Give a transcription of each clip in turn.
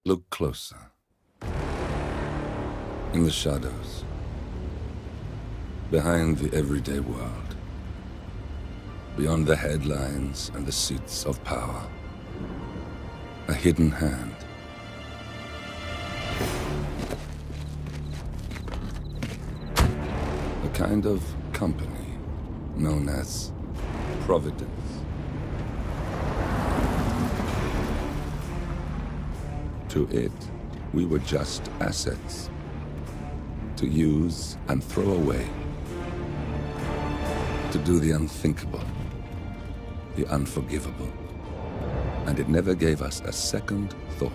Look closer. In the shadows. Behind the everyday world. Beyond the headlines and the seats of power. A hidden hand. A kind of company known as Providence. To it, we were just assets. To use and throw away. To do the unthinkable. The unforgivable. And it never gave us a second thought.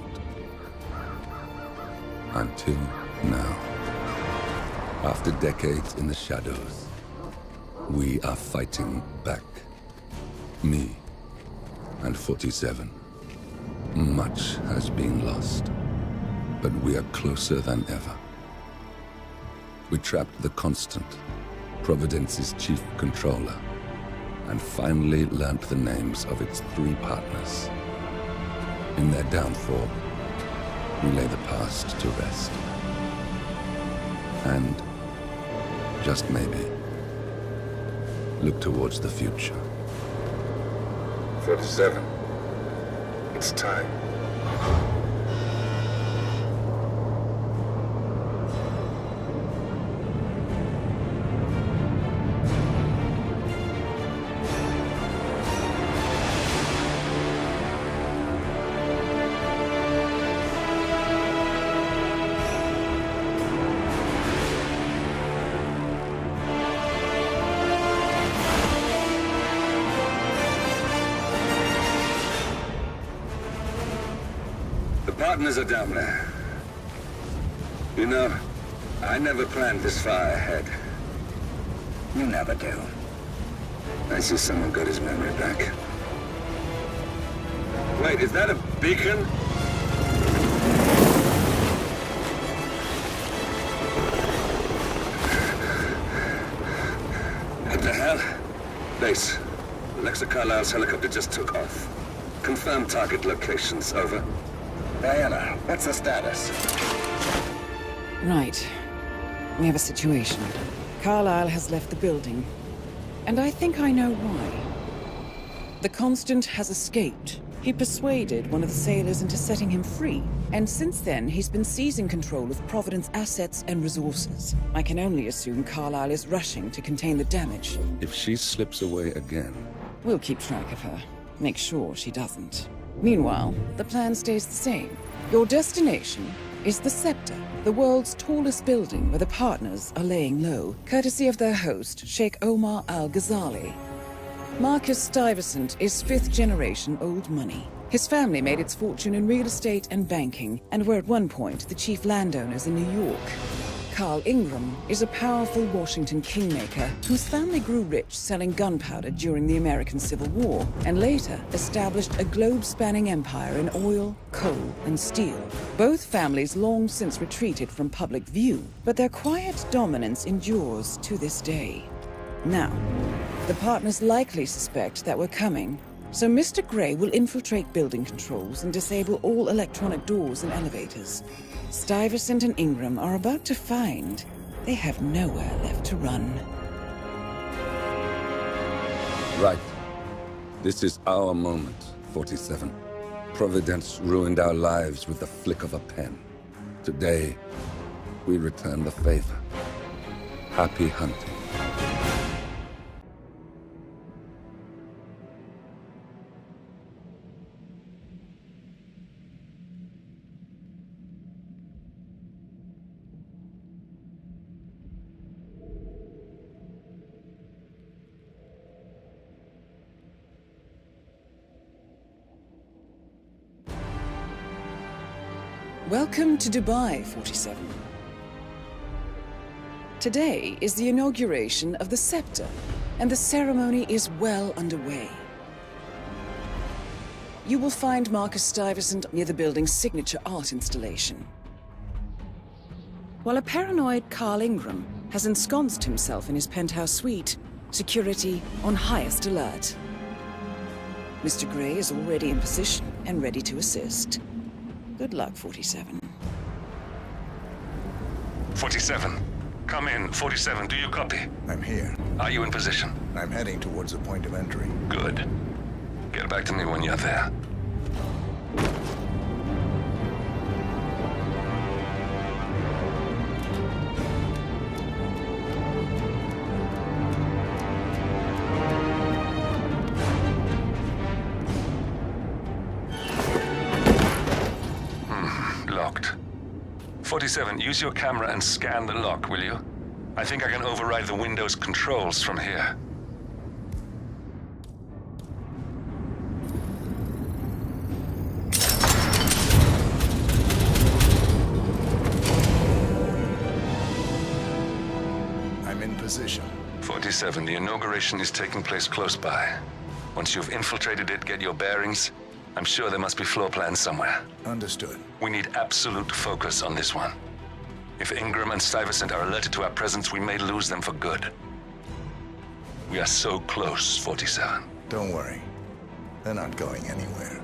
Until now. After decades in the shadows, we are fighting back. Me and 47. Much has been lost, but we are closer than ever. We trapped the Constant, Providence's chief controller, and finally learnt the names of its 3 partners. In their downfall, we lay the past to rest. And, just maybe, look towards the future. 47. It's time. The partners are down there. You know, I never planned this far ahead. You never do. I see someone got his memory back. Wait, is that a beacon? What the hell? Base. Alexa Carlisle's helicopter just took off. Confirm target locations, over. Diana, what's the status? Right. We have a situation. Carlisle has left the building. And I think I know why. The Constant has escaped. He persuaded one of the sailors into setting him free. And since then, he's been seizing control of Providence assets and resources. I can only assume Carlisle is rushing to contain the damage. If she slips away again... We'll keep track of her. Make sure she doesn't. Meanwhile, the plan stays the same. Your destination is the Scepter, the world's tallest building where the partners are laying low, courtesy of their host, Sheikh Omar Al-Ghazali. Marcus Stuyvesant is 5th-generation old money. His family made its fortune in real estate and banking, and were at one point the chief landowners in New York. Carl Ingram is a powerful Washington kingmaker whose family grew rich selling gunpowder during the American Civil War, and later established a globe-spanning empire in oil, coal, and steel. Both families long since retreated from public view, but their quiet dominance endures to this day. Now, the partners likely suspect that we're coming, so Mr. Grey will infiltrate building controls and disable all electronic doors and elevators. Stuyvesant and Ingram are about to find they have nowhere left to run. Right. This is our moment, 47. Providence ruined our lives with the flick of a pen. Today, we return the favor. Happy hunting. Welcome to Dubai, 47. Today is the inauguration of the Scepter, and the ceremony is well underway. You will find Marcus Stuyvesant near the building's signature art installation, while a paranoid Carl Ingram has ensconced himself in his penthouse suite, security on highest alert. Mr. Grey is already in position and ready to assist. Good luck, 47. 47. Come in. 47, do you copy? I'm here. Are you in position? I'm heading towards the point of entry. Good. Get back to me when you're there. Locked. 47, use your camera and scan the lock, will you? I think I can override the Windows controls from here. I'm in position. 47, the inauguration is taking place close by. Once you've infiltrated it, get your bearings. I'm sure there must be floor plans somewhere. Understood. We need absolute focus on this one. If Ingram and Stuyvesant are alerted to our presence, we may lose them for good. We are so close, 47. Don't worry. They're not going anywhere.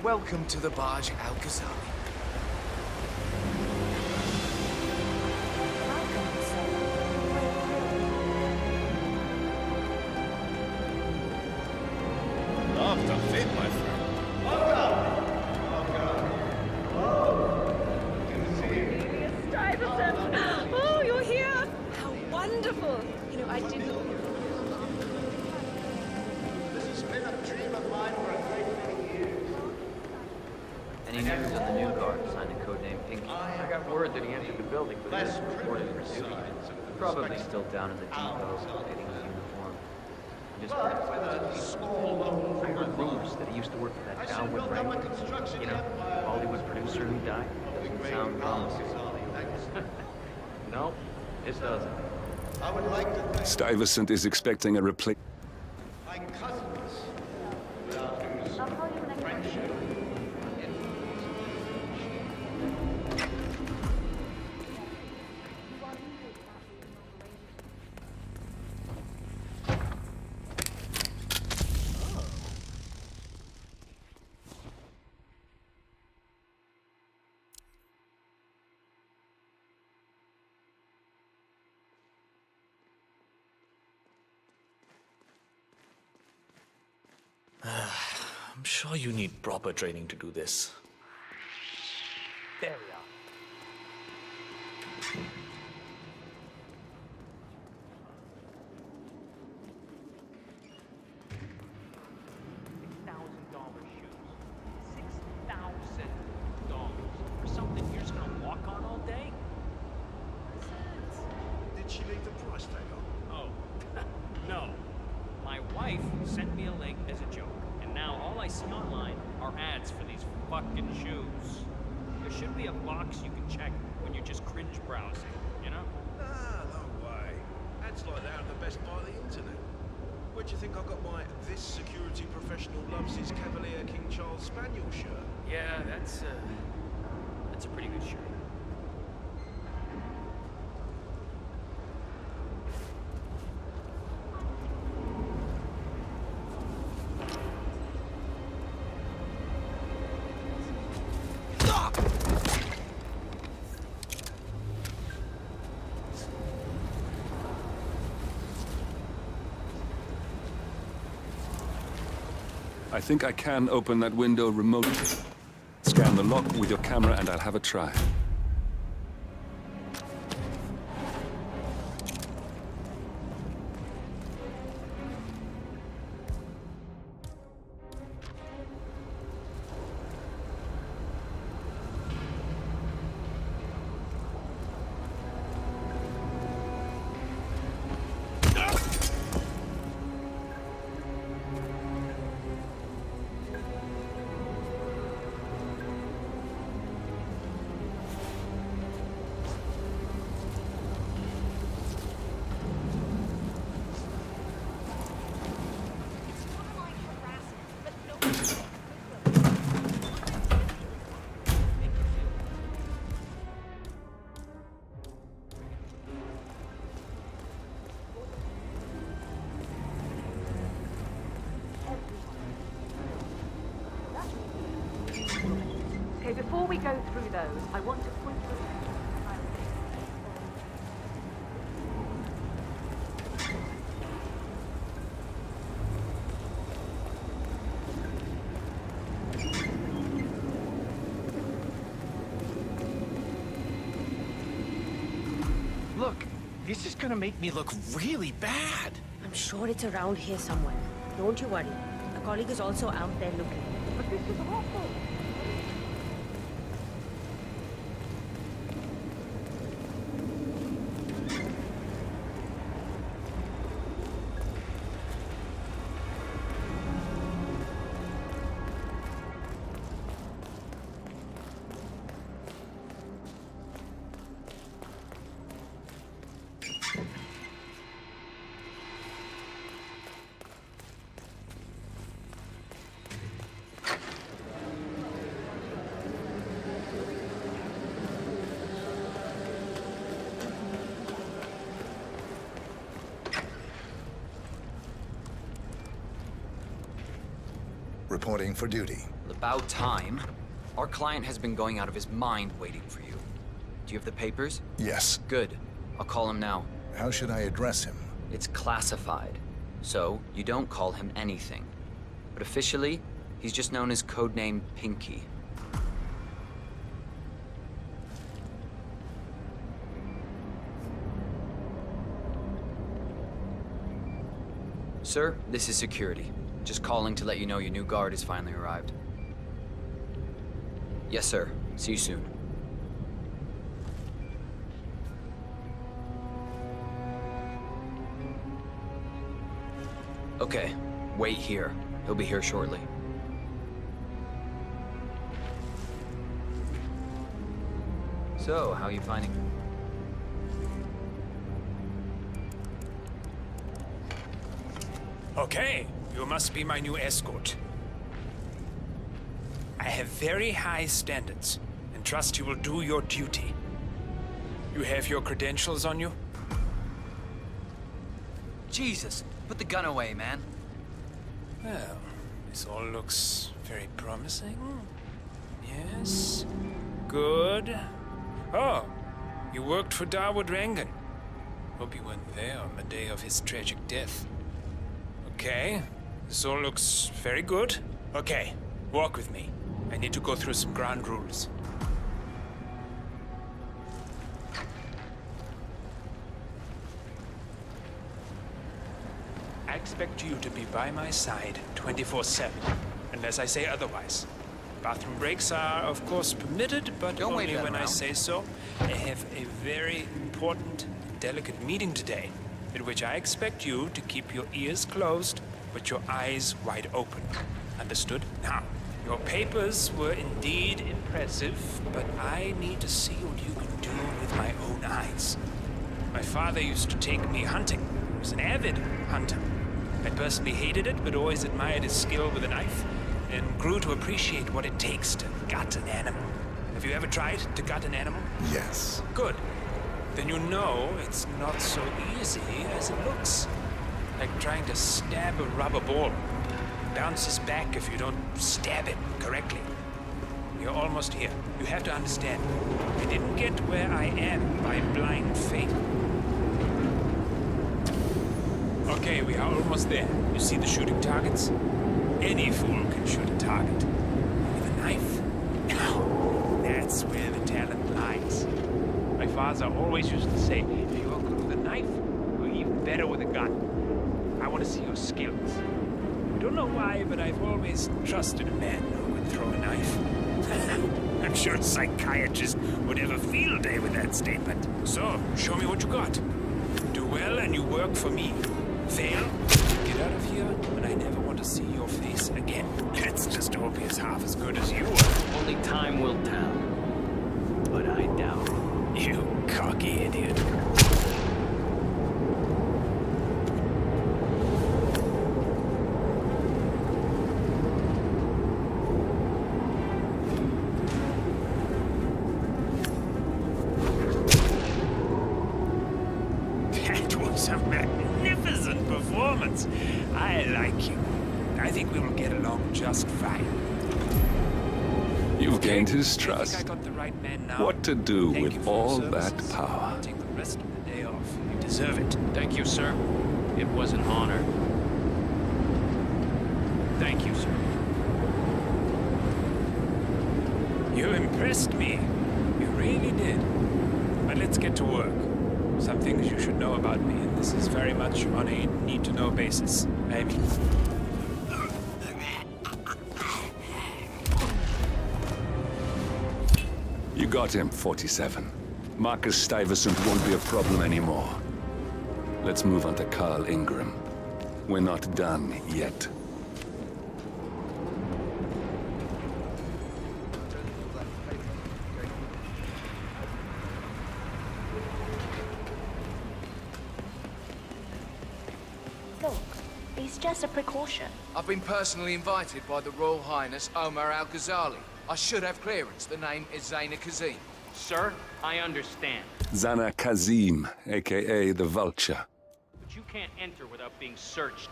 Welcome to the Barge Al-Ghazali. After fit, my friend. Stuyvesant! Oh, you're here! How wonderful! You know, I didn't... This has been a dream of mine for a great many years. Any news on the new guard assigned to codename Pinky? I got word that he entered the building, but he wasn't reported for duty. Probably still down in the depot, getting his uniform. I'm just I heard rumors that he used to work for that Dalwood Ray. You know, Hollywood producer who died. Doesn't sound promising. No, it doesn't. I would like to thank Stuyvesant is expecting a replacement. my cousins, without whose friendship and I'm sure you need proper training to do this. There we are. $6,000 for something you're just gonna walk on all day? did she leave the price tag on? Oh, no. My wife sent me a link as a joke, and now all I see online are ads for these fucking shoes. There should be a box you can check when you're just cringe browsing, you know? Ah, no way. Ads like that are the best buy on the internet. Where do you think I got my "This security professional loves his Cavalier King Charles Spaniel" shirt? Yeah, that's a pretty good shirt. I think I can open that window remotely. Scan the lock with your camera and I'll have a try. Before we go through those, I want to point you. Look, this is gonna make me look really bad. I'm sure it's around here somewhere. Don't you worry. A colleague is also out there looking. But this is awful. Reporting for duty. About time. Our client has been going out of his mind waiting for you. Do you have the papers? Yes. Good. I'll call him now. How should I address him? It's classified, so you don't call him anything. But officially, he's just known as codename Pinky. Sir, this is security. Just calling to let you know your new guard has finally arrived. Yes, sir. See you soon. Okay, wait here. He'll be here shortly. So, how are you finding it? Okay, you must be my new escort. I have very high standards, and trust you will do your duty. You have your credentials on you? Jesus, put the gun away, man. Well, this all looks very promising. Yes. Good. Oh, you worked for Darwood Rangan. Hope you weren't there on the day of his tragic death. Okay, this all looks very good. Okay, walk with me. I need to go through some ground rules. I expect you to be by my side 24/7, unless I say otherwise. Bathroom breaks are, of course, permitted, but Don't only wave that when I around. say so. I have a very important and delicate meeting today, in which I expect you to keep your ears closed, but your eyes wide open. Understood? Now, your papers were indeed impressive, but I need to see what you can do with my own eyes. My father used to take me hunting. He was an avid hunter. I personally hated it, but always admired his skill with a knife, and grew to appreciate what it takes to gut an animal. Have you ever tried to gut an animal? Yes. Good. Then you know it's not so easy as it looks. Like trying to stab a rubber ball. It bounces back if you don't stab it correctly. You're almost here. You have to understand. I didn't get where I am by blind fate. Okay, we are almost there. You see the shooting targets? Any fool can shoot a target. With a knife? Now, that's where the talent lies. My father always used to say, if you are good with a knife, you're even better with a gun. I want to see your skills. I don't know why, but I've always trusted a man who would throw a knife. I'm sure a psychiatrist would have a field day with that statement. So, show me what you got. Do well and you work for me. Fail, get out of here, and I never want to see your face again. Let's just hope he's half as good as you are. Only time will tell. But I doubt it. You cocky idiot. That was a magnificent performance. I like you. I think we will get along just fine. You've Okay, gained his I think trust. I got the right man now. What to do Thank you with for your all services. that power? Take the rest of the day off. You deserve it. Thank you, sir. It was an honor. Thank you, sir. You impressed me. You really did. But let's get to work. Some things you should know about me, and this is very much on a need-to-know basis. You got him, 47. Marcus Stuyvesant won't be a problem anymore. Let's move on to Carl Ingram. We're not done yet. Look, it's just a precaution. I've been personally invited by the Royal Highness Omar Al-Ghazali. I should have clearance. The name is Zaina Kazim. Sir, I understand. Zana Kazim, aka the Vulture. But you can't enter without being searched.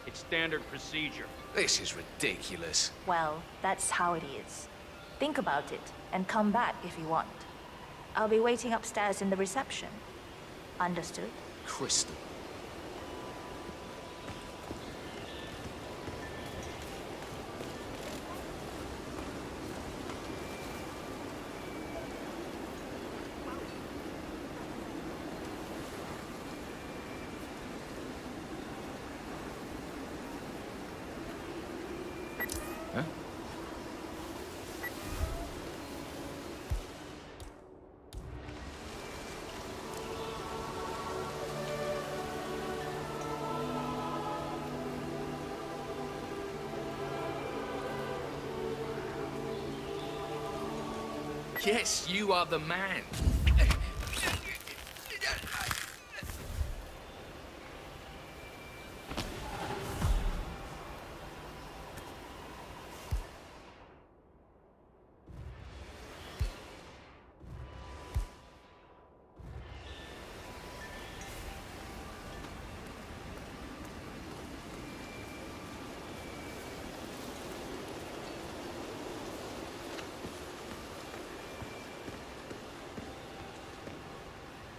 It's standard procedure. This is ridiculous. Well, that's how it is. Think about it, and come back if you want. I'll be waiting upstairs in the reception. Understood? Crystal. Yes, you are the man.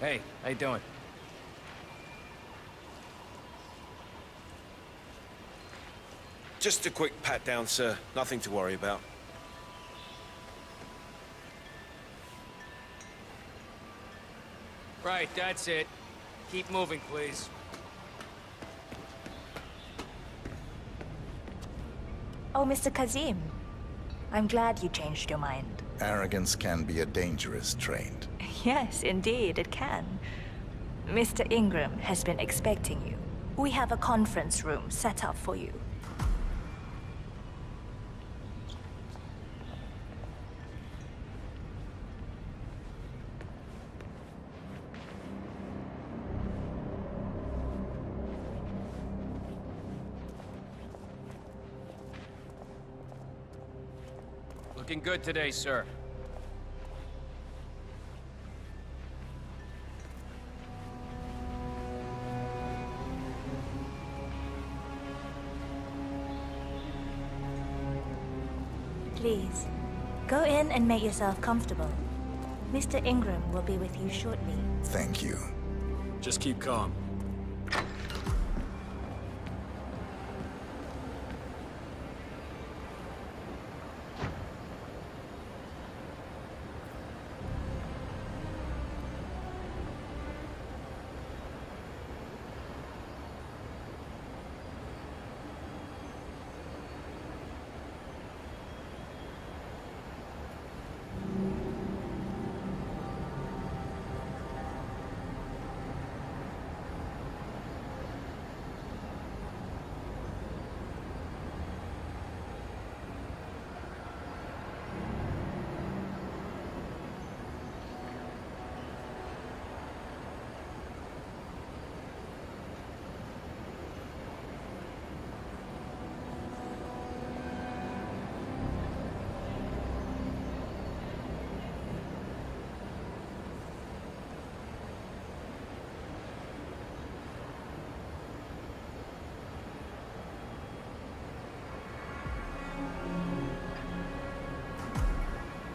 Hey, how you doing? Just a quick pat down, sir. Nothing to worry about. Right, that's it. Keep moving, please. Oh, Mr. Kazim. I'm glad you changed your mind. Arrogance can be a dangerous trait. Yes, indeed, it can. Mr. Ingram has been expecting you. We have a conference room set up for you. Looking good today, sir. Please, go in and make yourself comfortable. Mr. Ingram will be with you shortly. Thank you. Just keep calm.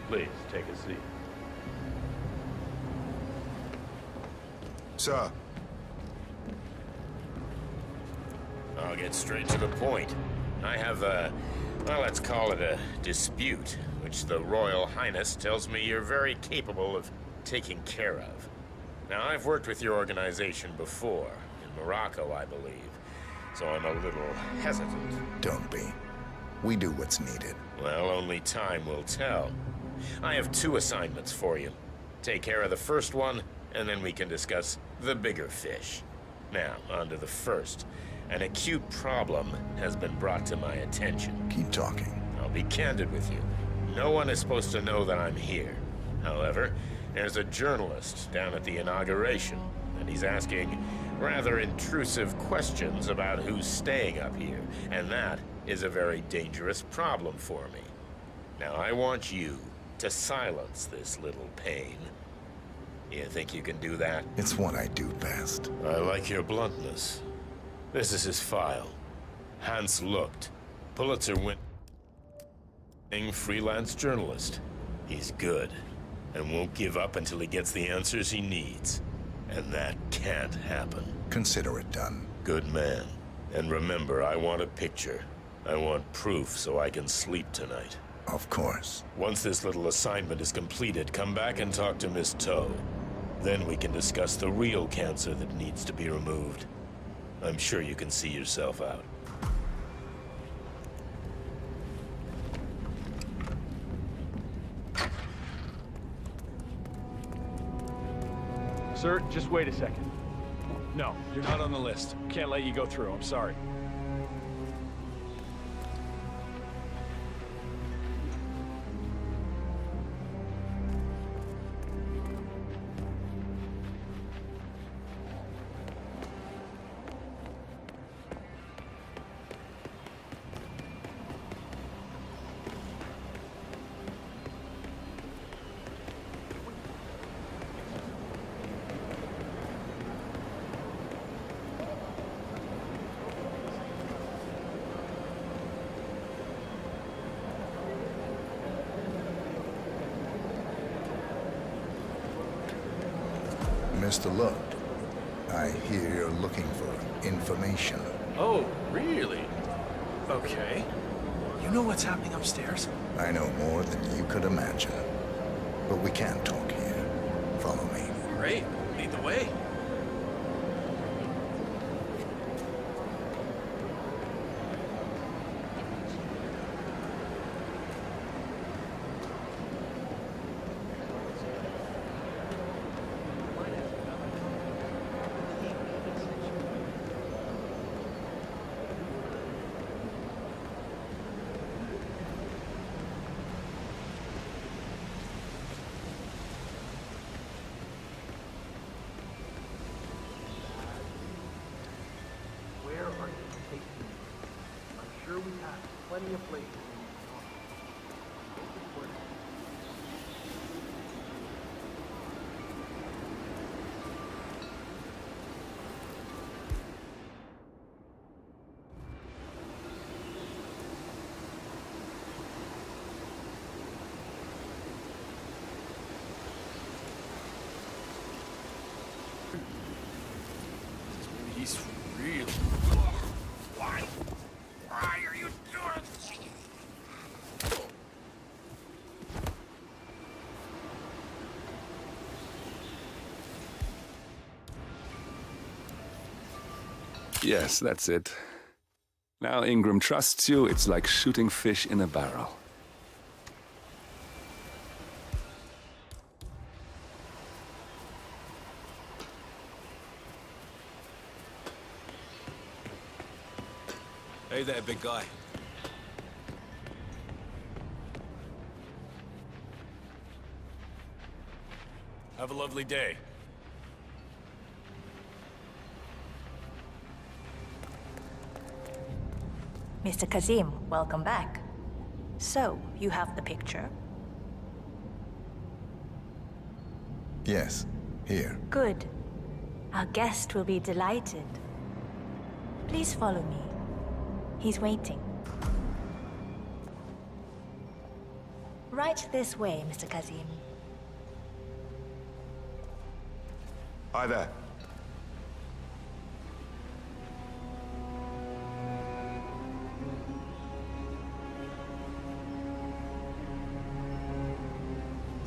Please, take a seat. Sir. I'll get straight to the point. I have a, well, let's call it a dispute, which the Royal Highness tells me you're very capable of taking care of. Now, I've worked with your organization before, in Morocco, I believe, so I'm a little hesitant. Don't be. We do what's needed. Well, only time will tell. I have 2 assignments for you. Take care of the first one, and then we can discuss the bigger fish. Now, on to the first. An acute problem has been brought to my attention. Keep talking. I'll be candid with you. No one is supposed to know that I'm here. However, there's a journalist down at the inauguration, and he's asking rather intrusive questions about who's staying up here, and that is a very dangerous problem for me. Now, I want you to silence this little pain. You think you can do that? It's what I do best. I like your bluntness. This is his file. Hans Lucht, Pulitzer-winning freelance journalist. He's good, and won't give up until he gets the answers he needs. And that can't happen. Consider it done. Good man. And remember, I want a picture. I want proof so I can sleep tonight. Of course. Once this little assignment is completed, come back and talk to Miss Toe. Then we can discuss the real cancer that needs to be removed. I'm sure you can see yourself out. Sir, just wait a second. No, you're not on the list. Can't let you go through, I'm sorry. Mr. Lucht, I hear you're looking for information. Oh, really? Okay. You know what's happening upstairs? I know more than you could imagine. But we can't talk here. Follow me. Great. Lead the way. Plenty of places. He's really... Why? Why are you doing this? Yes, that's it. Now Ingram trusts you, it's like shooting fish in a barrel. Hey there, big guy. Have a lovely day. Mr. Kazim, welcome back. So, you have the picture? Yes, here. Good. Our guest will be delighted. Please follow me. He's waiting. Right this way, Mr. Kazim. Hi there.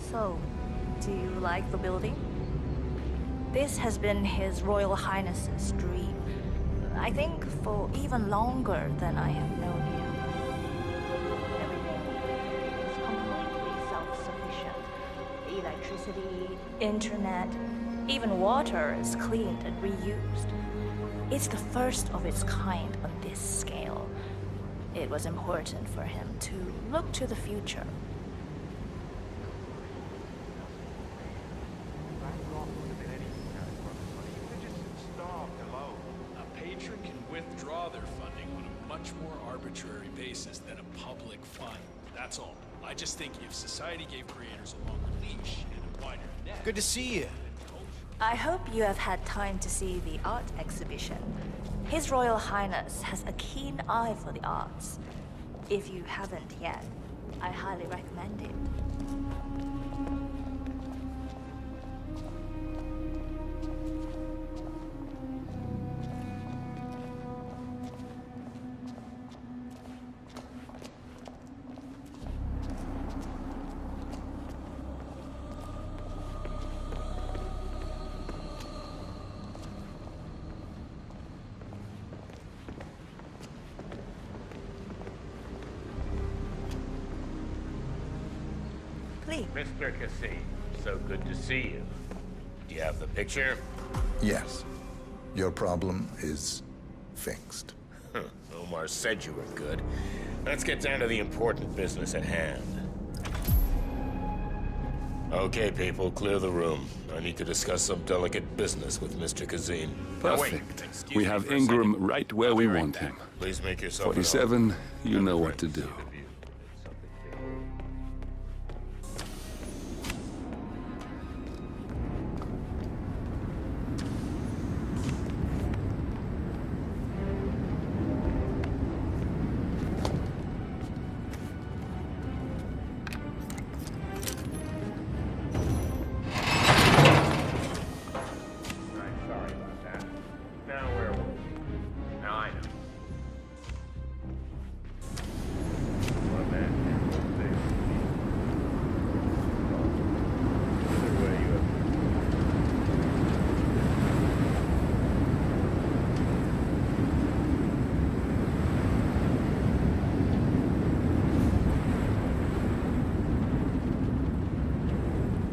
So, do you like the building? This has been His Royal Highness's dream. I think for even longer than I have known him. Everything is completely self-sufficient. Electricity, internet, even water is cleaned and reused. It's the first of its kind on this scale. It was important for him to look to the future. Withdraw their funding on a much more arbitrary basis than a public fund. That's all. I just think if society gave creators a longer leash and a wider net... Good to see you. I hope you have had time to see the art exhibition. His Royal Highness has a keen eye for the arts. If you haven't yet, I highly recommend it. Mr. Cassie, so good to see you. Do you have the picture? Yes. Your problem is fixed. Omar said you were good. Let's get down to the important business at hand. Okay, people, clear the room. I need to discuss some delicate business with Mr. Kazim. Perfect. We have Ingram right where we want him. Please make yourself 47, you know what to do.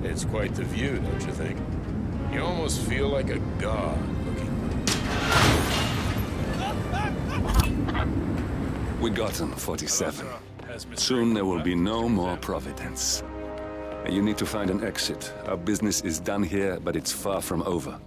It's quite the view, don't you think? You almost feel like a god looking. We got him, 47. Soon there will be no more Providence. You need to find an exit. Our business is done here, but it's far from over.